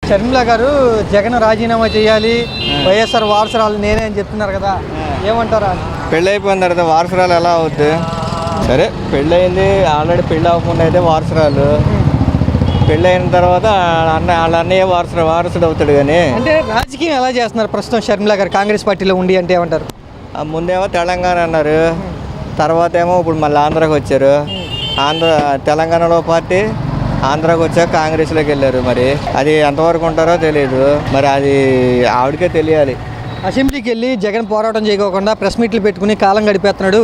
షర్మిల గారు జగన్ రాజీనామా చేయాలి, వైఎస్ఆర్ వారసురాలు నేనే అని చెప్తున్నారు కదా, ఏమంటారా? పెళ్ళి అయిపోయిన తర్వాత వారసురాలు ఎలా అవుద్ది? సరే పెళ్ళి అయింది, ఆల్రెడీ పెళ్ళి అవ్వకుండా అయితే వారసురాలు, పెళ్ళి అయిన తర్వాత వాళ్ళ అన్నయ్య వారసుడు అవుతాడు. కానీ అంటే రాజకీయం ఎలా చేస్తున్నారు ప్రస్తుతం షర్మిల గారు కాంగ్రెస్ పార్టీలో ఉండి అంటే ఏమంటారు? ముందేమో తెలంగాణ అన్నారు, తర్వాత ఏమో ఇప్పుడు మళ్ళీ ఆంధ్రాకి వచ్చారు. తెలంగాణలో పార్టీ, ఆంధ్రాకి వచ్చాక కాంగ్రెస్లోకి వెళ్ళారు. మరి అది ఎంతవరకు ఉంటారో తెలియదు, మరి అది ఆవిడకే తెలియాలి. అసెంబ్లీకి వెళ్ళి జగన్ పోరాటం చేయకోకుండా ప్రెస్ మీట్లు పెట్టుకుని కాలం గడిపేస్తున్నాడు,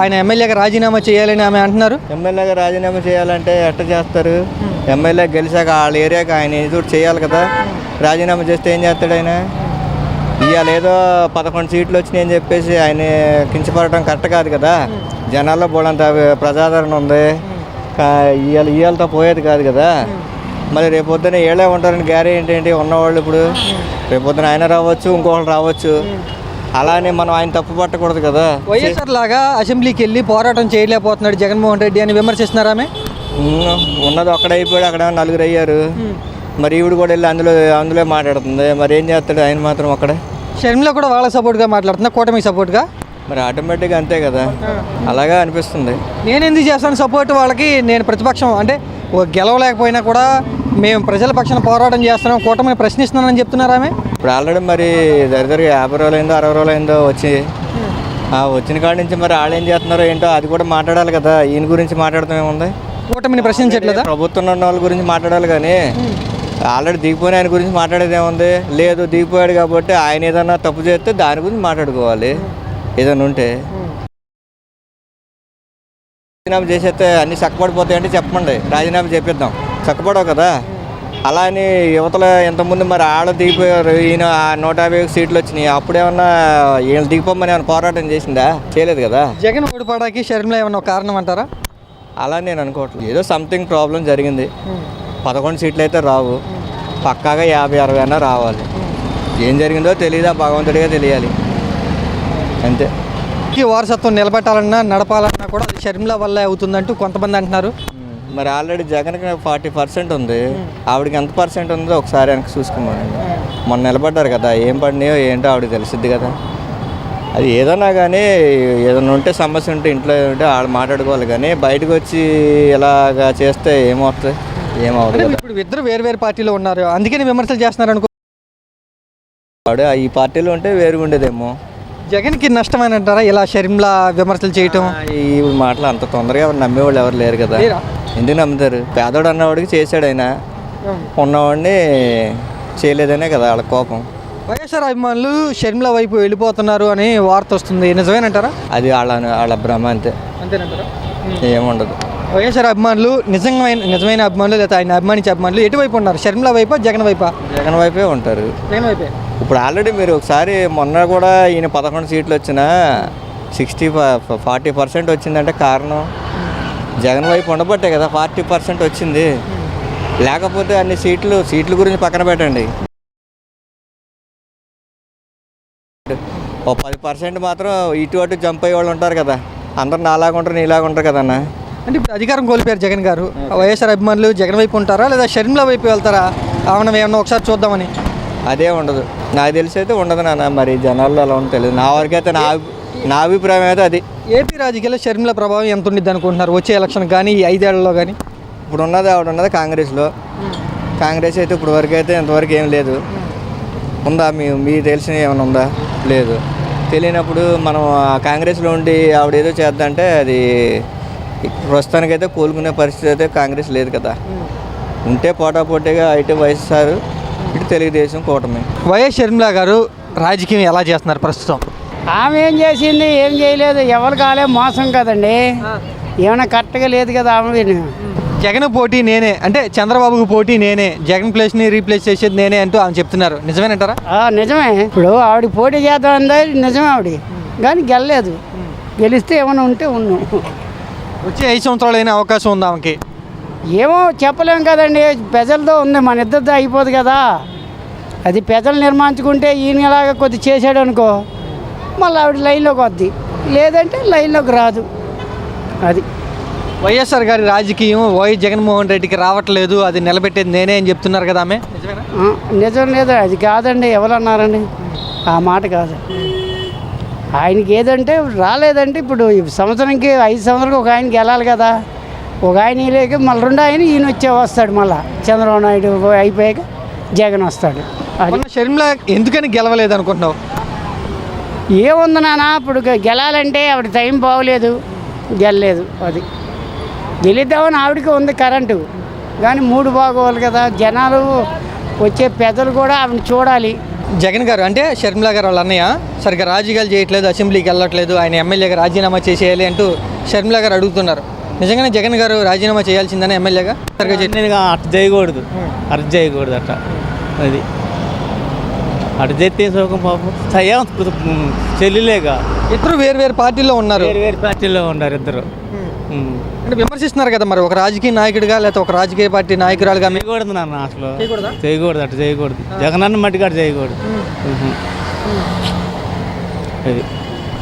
ఆయన ఎమ్మెల్యేగా రాజీనామా చేయాలని ఆమె అంటున్నారు. ఎమ్మెల్యేగా రాజీనామా చేయాలంటే ఎట్ట చేస్తారు? ఎమ్మెల్యే గెలిచాక వాళ్ళ ఏరియాకి ఆయన ఏదో చేయాలి కదా. రాజీనామా చేస్తే ఏం చేస్తాడు ఆయన? ఇవాళ ఏదో 11 సీట్లు వచ్చినాయి అని చెప్పేసి ఆయన కించపడటం కరెక్ట్ కాదు కదా. జనాల్లో బోడంత ప్రజాదరణ ఉంది, ఇవాళతో పోయేది కాదు కదా. మరి రేపొద్దున ఏళ్ళే ఉంటారని గ్యారెంటీ ఏంటి? ఉన్నవాళ్ళు ఇప్పుడు రేపొద్దున ఆయన రావచ్చు, ఇంకోళ్ళు రావచ్చు. అలానే మనం ఆయన తప్పు పట్టకూడదు కదా. వైఎస్ఆర్ లాగా అసెంబ్లీకి వెళ్ళి పోరాటం చేయలేకపోతున్నాడు జగన్మోహన్ రెడ్డి అని విమర్శిస్తున్నారామే. ఉన్నది ఒక్కడైపోయాడు, అక్కడ 4 అయ్యారు. మరి ఈవిడ కూడా వెళ్ళి అందులో మాట్లాడుతుంది. మరి ఏం చేస్తాడు ఆయన మాత్రం అక్కడ? షర్మిల కూడా వాళ్ళ సపోర్ట్గా మాట్లాడుతున్నా, కూటమికి సపోర్ట్గా. మరి ఆటోమేటిక్గా అంతే కదా, అలాగా అనిపిస్తుంది. నేను ఎందుకు చేస్తాను సపోర్ట్ వాళ్ళకి? నేను ప్రతిపక్షం అంటే గెలవలేకపోయినా కూడా మేము ప్రజల పక్షాన పోరాటం చేస్తున్నాం, కూటమిని ప్రశ్నిస్తున్నానని చెప్తున్నారామే. ఇప్పుడు ఆల్రెడీ మరి దరిదరిగా 50 రోజులు అయిందో 60 రోజులు అయిందో వచ్చిన కాడి నుంచి మరి వాళ్ళు ఏం చేస్తున్నారో ఏంటో అది కూడా మాట్లాడాలి కదా. ఈయన గురించి మాట్లాడతాం ఏముంది? కూటమిని ప్రశ్నించట్లేదా? ప్రభుత్వంలో ఉన్న వాళ్ళ గురించి మాట్లాడాలి కానీ ఆల్రెడీ దిగిపోయిన ఆయన గురించి మాట్లాడేది ఏముంది? లేదు, దిగిపోయాడు కాబట్టి ఆయన ఏదన్నా తప్పు చేస్తే దాని గురించి మాట్లాడుకోవాలి. ఏదైనా ఉంటే రాజీనామా చేసేస్తే అన్నీ చక్కబడిపోతాయంటే చెప్పండి, రాజీనామా చేపిద్దాం. చక్కబడవు కదా. అలా అని యువతల ఎంతమంది మరి ఆడ దిగిపోయారు, ఈయన 150 సీట్లు వచ్చినాయి. అప్పుడేమన్నా వీళ్ళు దిగిపోమని ఏమైనా పోరాటం చేసిందా? చేయలేదు కదా. జగన్ ఓడిపోవడానికి షర్మిల ఏమన్నా కారణం అంటారా? అలా నేను అనుకోవట్లేదు. ఏదో సంథింగ్ ప్రాబ్లం జరిగింది. 11 సీట్లు అయితే రావు, పక్కాగా 50-60 అయినా రావాలి. ఏం జరిగిందో తెలియదా, భగవంతుడిగా తెలియాలి అంతే. వారసత్వం నిలబెట్టాలన్నా నడపాలన్నా కూడా అది షర్మిల వల్లే అవుతుందంటూ కొంతమంది అంటున్నారు. మరి ఆల్రెడీ జగన్కి 40% ఉంది, ఆవిడకి ఎంత పర్సెంట్ ఉందో ఒకసారి వెనక్కి చూసుకోమనండి. మొన్న నిలబడ్డారు కదా, ఏం పడినాయో ఏంటో ఆవిడకి తెలిసిద్ది కదా. అది ఏదన్నా కానీ ఏదైనా ఉంటే సమస్య ఉంటే ఇంట్లో ఉంటే వాళ్ళు మాట్లాడుకోవాలి కానీ బయటకు వచ్చి ఇలాగా చేస్తే ఏమవుతుంది? ఏమవుతుంది? ఇప్పుడు ఇద్దరు వేరు పార్టీలో ఉన్నారు, అందుకని విమర్శలు చేస్తున్నారు అనుకో. ఈ పార్టీలో ఉంటే వేరుగా ఉండేదేమో. జగన్కి నష్టమని అంటారా ఇలా షర్మిల విమర్శలు చేయటం? ఈ మాటలు అంత తొందరగా ఎవరు నమ్మేవాళ్ళు ఎవరు లేరు కదా. ఎందుకు నమ్ముతారు? పేదోడు అన్నవాడికి చేశాడు ఆయన, ఉన్నవాడిని చేయలేదనే కదా వాళ్ళ కోపం. వైఎస్ఆర్ అభిమానులు షర్మిల వైపు వెళ్ళిపోతున్నారు అని వార్త వస్తుంది, నిజమేనంటారా? అది వాళ్ళ భ్రమ అంతే, అంతేనంటారా? ఏముండదు. వైఎస్ఆర్ అభిమానులు నిజమైన అభిమానులు లేదా ఆయన అభిమానించే అభిమానులు ఎటువైపు ఉన్నారు? షర్మిల వైపా జగన్ వైపా? జగన్ వైపే ఉంటారు. జగన్ వైపే. ఇప్పుడు ఆల్రెడీ మీరు ఒకసారి మొన్న కూడా ఈయన 11 సీట్లు వచ్చినా 40% వచ్చిందంటే కారణం జగన్ వైపు ఉండబట్టే కదా 40% వచ్చింది. లేకపోతే అన్ని సీట్ల గురించి పక్కన పెట్టండి, ఓ 10% మాత్రం ఇటు అటు జంప్ అయ్యే వాళ్ళు ఉంటారు కదా. అందరు నాలాగా ఉంటారు, నీలాగా ఉంటారు కదన్న. అంటే ఇప్పుడు అధికారం కోల్పోయారు జగన్ గారు, వైఎస్ఆర్ అభిమానులు జగన్ వైపు ఉంటారా లేదా షర్మిల వైపు వెళ్తారా? అవునా, ఏమన్నా ఒకసారి చూద్దామని. అదే ఉండదు, నాకు తెలిసి అయితే ఉండదు నాన్న. మరి జనాల్లో అలా ఉంటుంది తెలియదు. నా వరకైతే నా అభిప్రాయం అయితే అది. ఏపీ రాజకీయాల్లో షర్మిల ప్రభావం ఎంత ఉండిద్ది అనుకుంటున్నారు వచ్చే ఎలక్షన్ కానీ ఈ 5 ఏళ్లలో కానీ? ఇప్పుడు ఆవిడ ఉన్నది కాంగ్రెస్లో. కాంగ్రెస్ అయితే ఇప్పుడు వరకు అయితే ఇంతవరకు ఏం లేదు. ఉందా? మీకు తెలిసిన ఏమైనా ఉందా? లేదు. తెలియనప్పుడు మనం కాంగ్రెస్లో ఉండి ఆవిడ ఏదో చేద్దంటే అది ప్రస్తుతానికైతే కోలుకునే పరిస్థితి అయితే కాంగ్రెస్ లేదు కదా. ఉంటే పోటాపోటీగా అయితే వైఎస్ఆర్, ఇటు తెలుగుదేశం కూటమి. వైఎస్ షర్మిల గారు రాజకీయం ఎలా చేస్తున్నారు ప్రస్తుతం? ఆమె ఏం చేసింది? ఏం చేయలేదు. ఎవరు కాలే మోసం కదండి, ఏమైనా కరెక్ట్గా లేదు కదా. ఆమె జగన్ పోటీ నేనే అంటే చంద్రబాబుకు పోటీ నేనే, జగన్ ప్లేస్ని రీప్లేస్ చేసేది నేనే అంటూ ఆమె చెప్తున్నారు, నిజమేనంటారా? నిజమే. ఇప్పుడు ఆవిడ పోటీ చేద్దాం అందా, నిజమే. ఆవిడ కానీ గెలలేదు. గెలిస్తే ఏమైనా ఉంటే ఉన్నాం. వచ్చే 5 సంవత్సరాలు అయినా అవకాశం ఉందా ఆమెకి? ఏమో చెప్పలేం కదండి, ప్రజలతో ఉంది, మన ఇద్దరితో అయిపోదు కదా. అది ప్రజలు నిర్మాణించుకుంటే ఈయనలాగా కొద్ది చేసాడు అనుకో, మళ్ళీ ఆవిడ లైన్లోకి వద్ది, లేదంటే లైన్లోకి రాదు. అది వైఎస్ఆర్ గారి రాజకీయం జగన్మోహన్ రెడ్డికి రావట్లేదు, అది నిలబెట్టేది నేనే అని చెప్తున్నారు కదా ఆమె, నిజమేనా? నిజం లేదు, అది కాదండి. ఎవరు అన్నారండి? ఆ మాట కాదు. ఆయనకి ఏదంటే రాలేదంటే ఇప్పుడు ఈ సంవత్సరానికి 5 సంవత్సరాలకు ఒక ఆయనకి వెళ్ళాలి కదా. ఒక ఆయన లేక మళ్ళీ 2 ఆయన ఈయన వస్తాడు, మళ్ళీ చంద్రబాబు నాయుడు అయిపోయాక జగన్ వస్తాడు. అది మొన్న షర్మిల ఎందుకని గెలవలేదు అనుకుంటున్నావు? ఏముంది నాన్న, ఇప్పుడు గెలాలంటే ఆవిడ టైం బాగోలేదు, గెలలేదు. అది గెలిద్దామని ఆవిడకి ఉంది కరెంటు, కానీ మూడు బాగోవాలి కదా. జనాలు వచ్చే పెద్దలు కూడా ఆవిడ చూడాలి. జగన్ గారు అంటే షర్మిల గారు వాళ్ళ అన్నయ్య సరిగ్గా రాజకీయాలు చేయట్లేదు, అసెంబ్లీకి వెళ్ళట్లేదు, ఆయన ఎమ్మెల్యేగా రాజీనామా చేసేయాలి అంటూ షర్మిల గారు అడుగుతున్నారు. నిజంగానే జగన్ గారు రాజీనామా చేయాల్సిందని ఎమ్మెల్యేగా సరిగ్గా అటు చేయకూడదు, అటు చేయకూడదు అట్ట. అది అటు చేస్తే సుఖం పాపం చెల్లిలేగా. ఇద్దరు వేరు వేరు పార్టీల్లో ఉన్నారు, వేరు వేరు పార్టీలో ఉన్నారు ఇద్దరు. అంటే విమర్శిస్తున్నారు కదా, మరి ఒక రాజకీయ నాయకుడిగా లేకపోతే ఒక రాజకీయ పార్టీ నాయకురాలుగా చేయకూడదు నాన్న, అసలు చేయకూడదు, అటు చేయకూడదు. జగనన్న మట్టిగా అటు చేయకూడదు. అది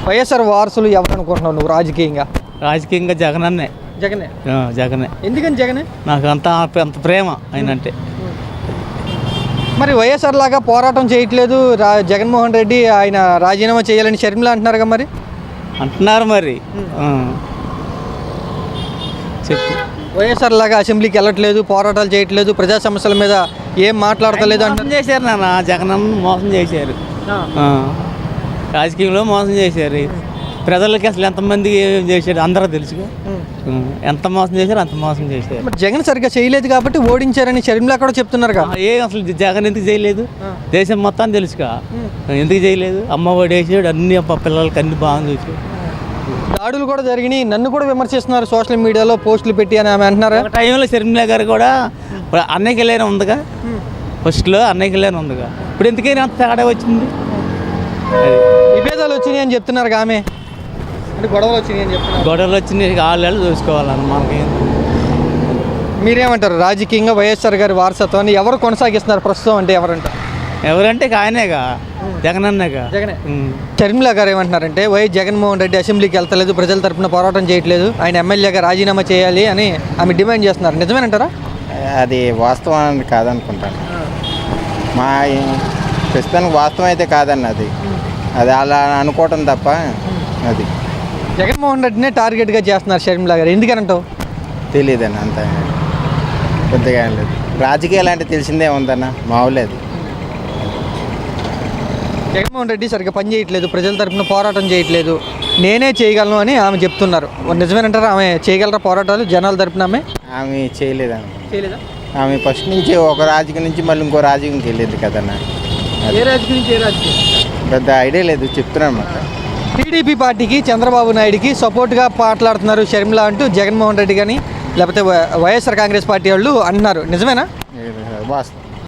వైఎస్ఆర్ వారసులు ఎవరు అనుకుంటున్నావు నువ్వు రాజకీయంగా? రాజకీయంగా జగనన్నే. జగనే. జగనే. ఎందుకని జగనే? నాకు అంత ప్రేమ ఆయన అంటే. మరి వైఎస్ఆర్ లాగా పోరాటం చేయట్లేదు జగన్మోహన్ రెడ్డి, ఆయన రాజీనామా చేయాలని షర్మిల అంటున్నారుగా, మరి అంటున్నారు మరి. చెప్పు. వైఎస్ఆర్ లాగా అసెంబ్లీకి వెళ్ళట్లేదు, పోరాటాలు చేయట్లేదు, ప్రజా సమస్యల మీద ఏం మాట్లాడతలేదు మోసం చేశారు నాన్న, జగనన్న మోసం చేశారు. రాజకీయంలో మోసం చేశారు. ప్రజలకి అసలు ఎంతమంది ఏం చేశారు అందరూ తెలుసుగా. ఎంత మోసం చేశారు, అంత మోసం చేశారు. మరి జగన్ సరిగ్గా చేయలేదు కాబట్టి ఓడించారని షర్మిల కూడా చెప్తున్నారు కదా. అసలు జగన్ ఎందుకు చేయలేదు? దేశం మొత్తం తెలుసుగా ఎందుకు చేయలేదు. అమ్మ ఒడి వేసాడు, అన్ని పిల్లలకి అన్ని బాగా చూసాడు. దాడులు కూడా జరిగినాయి, నన్ను కూడా విమర్శిస్తున్నారు సోషల్ మీడియాలో పోస్టులు పెట్టి అని ఆమె అంటున్నారు. ఒక టైంలో షర్మిల గారు కూడా అన్నయ్యకి వెళ్ళానే ఉందిగా, ఫస్ట్లో అన్నయ్యకి వెళ్ళానే ఉందిగా. ఇప్పుడు ఎందుకైనా అంత తేడా వచ్చింది? విభేదాలు వచ్చినాయి అని చెప్తున్నారు ఆమె, అంటే గొడవలు వచ్చినాయి అని చెప్తున్నారు. గొడవలు వచ్చినాయి, వాళ్ళు చూసుకోవాలన్న మనకి. మీరేమంటారు? రాజకీయంగా వైఎస్ఆర్ గారి వారసత్వాన్ని ఎవరు కొనసాగిస్తున్నారు ప్రస్తుతం అంటే ఎవరంటారు? ఎవరంటే ఆయనేగా, జగనన్నేగా. జగనే. షర్మిల గారు ఏమంటున్నారంటే జగన్మోహన్ రెడ్డి అసెంబ్లీకి వెళ్తలేదు, ప్రజల తరపున పోరాటం చేయట్లేదు, ఆయన ఎమ్మెల్యేగా రాజీనామా చేయాలి అని ఆమె డిమాండ్ చేస్తున్నారు. నిజమేనంటారా? అది వాస్తవం కాదనుకుంటాను. మా ప్రస్తుతానికి వాస్తవం అయితే కాదన్న అది అలా అనుకోవటం తప్ప. అది జగన్మోహన్ రెడ్డినే టార్గెట్గా చేస్తున్నారు షర్మిల గారు, ఎందుకనంటావు? తెలియదన్న, అంత కొద్దిగా లేదు. రాజకీయాలు అంటే తెలిసిందే ఉందన్న, మామూలేదు. జగన్మోహన్ రెడ్డి సరిగ్గా పని చేయట్లేదు, ప్రజల తరపున పోరాటం చేయట్లేదు, నేనే చేయగలను అని ఆమె చెప్తున్నారు. నిజమేనంటారా? ఆమె చేయగలరా పోరాటాలు జనాల తరపున? ఆమె చేయలేదన్న. చేయలేదా? ఆమె ఫస్ట్ నుంచి ఒక రాజకీయం నుంచి మళ్ళీ ఇంకో రాజకీయంకి వెళ్ళేది కదన్న. ఏ రాజకీయం నుంచి ఏ రాజకీయం పెద్ద ఐడియా లేదు, చెప్తున్నాను మాట. టీడీపీ పార్టీకి చంద్రబాబు నాయుడుకి సపోర్ట్గా మాట్లాడుతున్నారు షర్మిల అంటూ జగన్మోహన్ రెడ్డి కానీ లేకపోతే వైఎస్ఆర్ కాంగ్రెస్ పార్టీ వాళ్ళు అంటున్నారు. నిజమేనా? వాస్తవం.